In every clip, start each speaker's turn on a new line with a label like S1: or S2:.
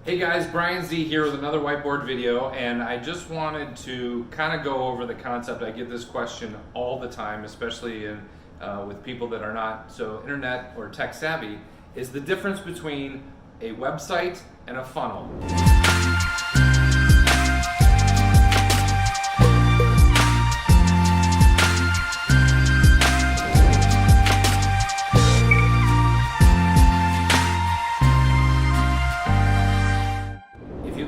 S1: Hey guys, Brian Z here with another whiteboard video, and I just wanted to kind of go over the concept. I get this question all the time, especially with people that are not so internet or tech savvy, is the difference between a website and a funnel.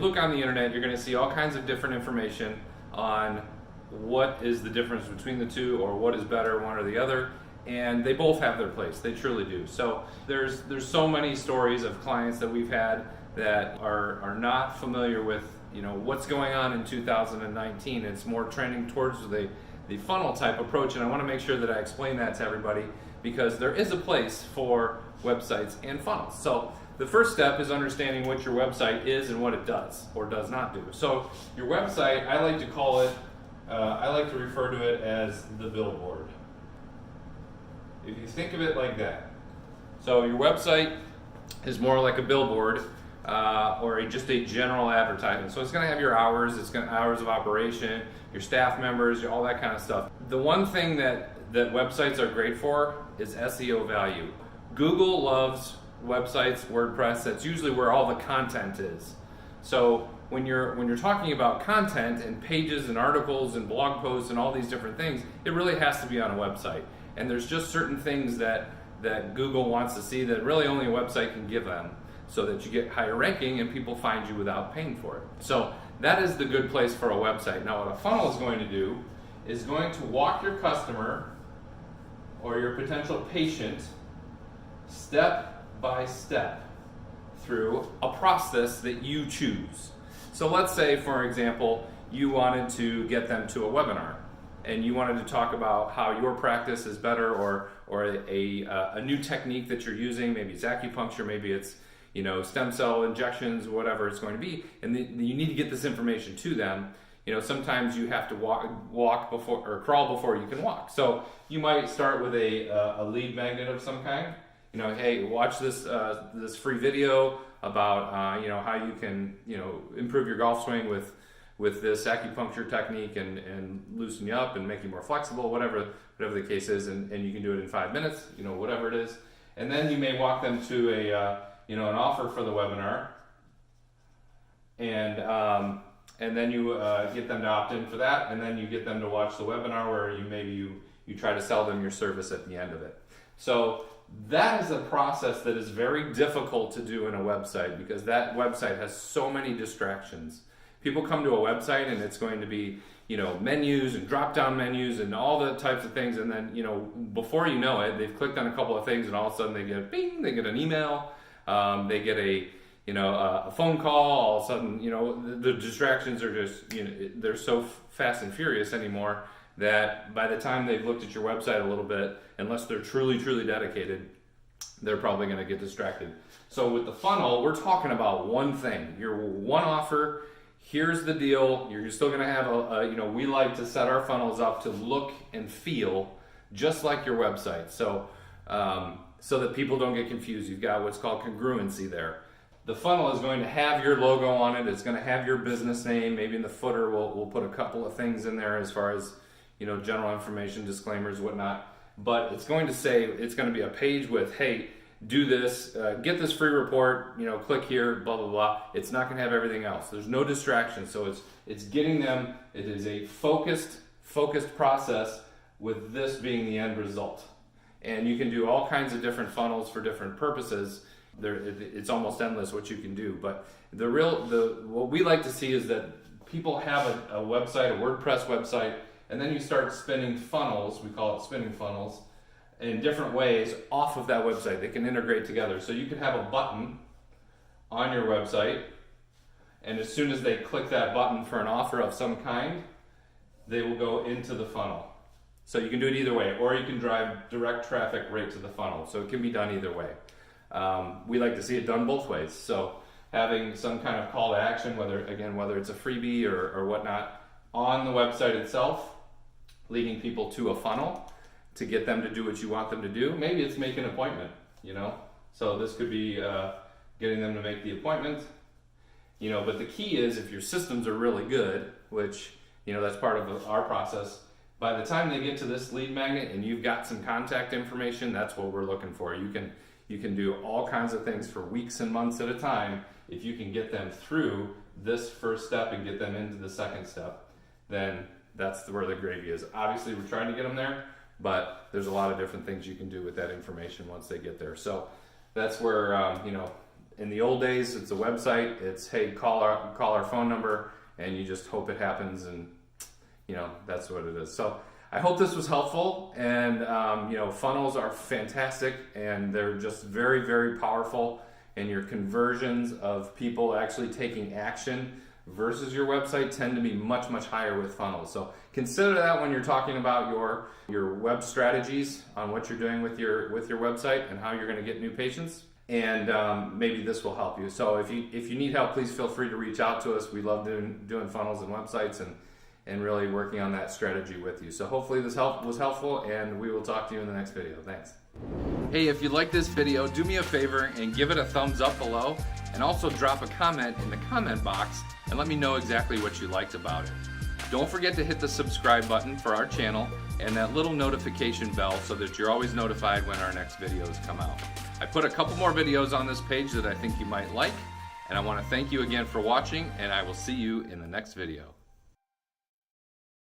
S1: Look on the internet, you're going to see all kinds of different information on what is the difference between the two, or what is better, one or the other, and they both have their place. They truly do. So there's so many stories of clients that we've had that are not familiar with what's going on in 2019. It's more trending towards the funnel type approach, and I want to make sure that I explain that to everybody, because there is a place for websites and funnels. So the first step is understanding what your website is and what it does or does not do. So your website, I like to call it, I like to refer to it as the billboard. If you think of it like that. So your website is more like a billboard or just a general advertisement. So it's going to have your hours, hours of operation, your staff members, all that kind of stuff. The one thing that websites are great for is SEO value. Google loves websites, WordPress. That's usually where all the content is. So when you're talking about content and pages and articles and blog posts and all these different things, it really has to be on a website. And there's just certain things that Google wants to see that really only a website can give them, so that you get higher ranking and people find you without paying for it. So that is the good place for a website. Now what a funnel is going to do is going to walk your customer or your potential patient step by step through a process that you choose. So let's say, for example, you wanted to get them to a webinar, and you wanted to talk about how your practice is better, or a new technique that you're using. Maybe it's acupuncture, maybe it's stem cell injections, whatever it's going to be, and you need to get this information to them. Sometimes you have to walk before, or crawl before you can walk. So you might start with a lead magnet of some kind. Hey, watch this free video about how you can improve your golf swing with this acupuncture technique and loosen you up and make you more flexible, whatever the case is, and you can do it in 5 minutes, whatever it is. And then you may walk them to an offer for the webinar, and then you get them to opt in for that, and then you get them to watch the webinar where you try to sell them your service at the end of it. So that is a process that is very difficult to do in a website, because that website has so many distractions. People come to a website and it's going to be, menus and drop-down menus and all the types of things, and then, before you know it, they've clicked on a couple of things and all of a sudden they get bing, they get an email, they get a phone call. All of a sudden, the distractions are just, they're so fast and furious anymore that by the time they've looked at your website a little bit, unless they're truly, truly dedicated, they're probably going to get distracted. So with the funnel, we're talking about one thing. Your one offer, here's the deal. You're still going to have we like to set our funnels up to look and feel just like your website. So that people don't get confused. You've got what's called congruency there. The funnel is going to have your logo on it. It's going to have your business name. Maybe in the footer, we'll put a couple of things in there as far as general information, disclaimers, whatnot. But it's going to say, it's going to be a page with, hey, do this, get this free report, click here, blah, blah, blah. It's not going to have everything else. There's no distractions. So it's getting them, it is a focused process, with this being the end result. And you can do all kinds of different funnels for different purposes. It's almost endless what you can do. But what we like to see is that people have a website, a WordPress website, and then you start spinning funnels, we call it spinning funnels, in different ways off of that website. They can integrate together. So you could have a button on your website, and as soon as they click that button for an offer of some kind, they will go into the funnel. So you can do it either way, or you can drive direct traffic right to the funnel. So it can be done either way. We like to see it done both ways. So having some kind of call to action, whether it's a freebie or whatnot, on the website itself, leading people to a funnel to get them to do what you want them to do. Maybe it's make an appointment, So this could be getting them to make the appointment. But the key is if your systems are really good, which, that's part of our process, by the time they get to this lead magnet and you've got some contact information, that's what we're looking for. You can do all kinds of things for weeks and months at a time. If you can get them through this first step and get them into the second step, then that's where the gravy is. Obviously, we're trying to get them there, but there's a lot of different things you can do with that information once they get there. So that's where, in the old days, it's a website. It's, hey, call our phone number, and you just hope it happens, and that's what it is. So I hope this was helpful, and funnels are fantastic, and they're just very, very powerful, and your conversions of people actually taking action versus your website tend to be much, much higher with funnels. So consider that when you're talking about your web strategies on what you're doing with your website and how you're going to get new patients. And maybe this will help you. So if you need help, please feel free to reach out to us. We love doing funnels and websites and really working on that strategy with you. So hopefully this was helpful, and we will talk to you in the next video. Thanks. Hey, if you like this video, do me a favor and give it a thumbs up below, and also drop a comment in the comment box and let me know exactly what you liked about it. Don't forget to hit the subscribe button for our channel and that little notification bell so that you're always notified when our next videos come out. I put a couple more videos on this page that I think you might like, and I want to thank you again for watching, and I will see you in the next video.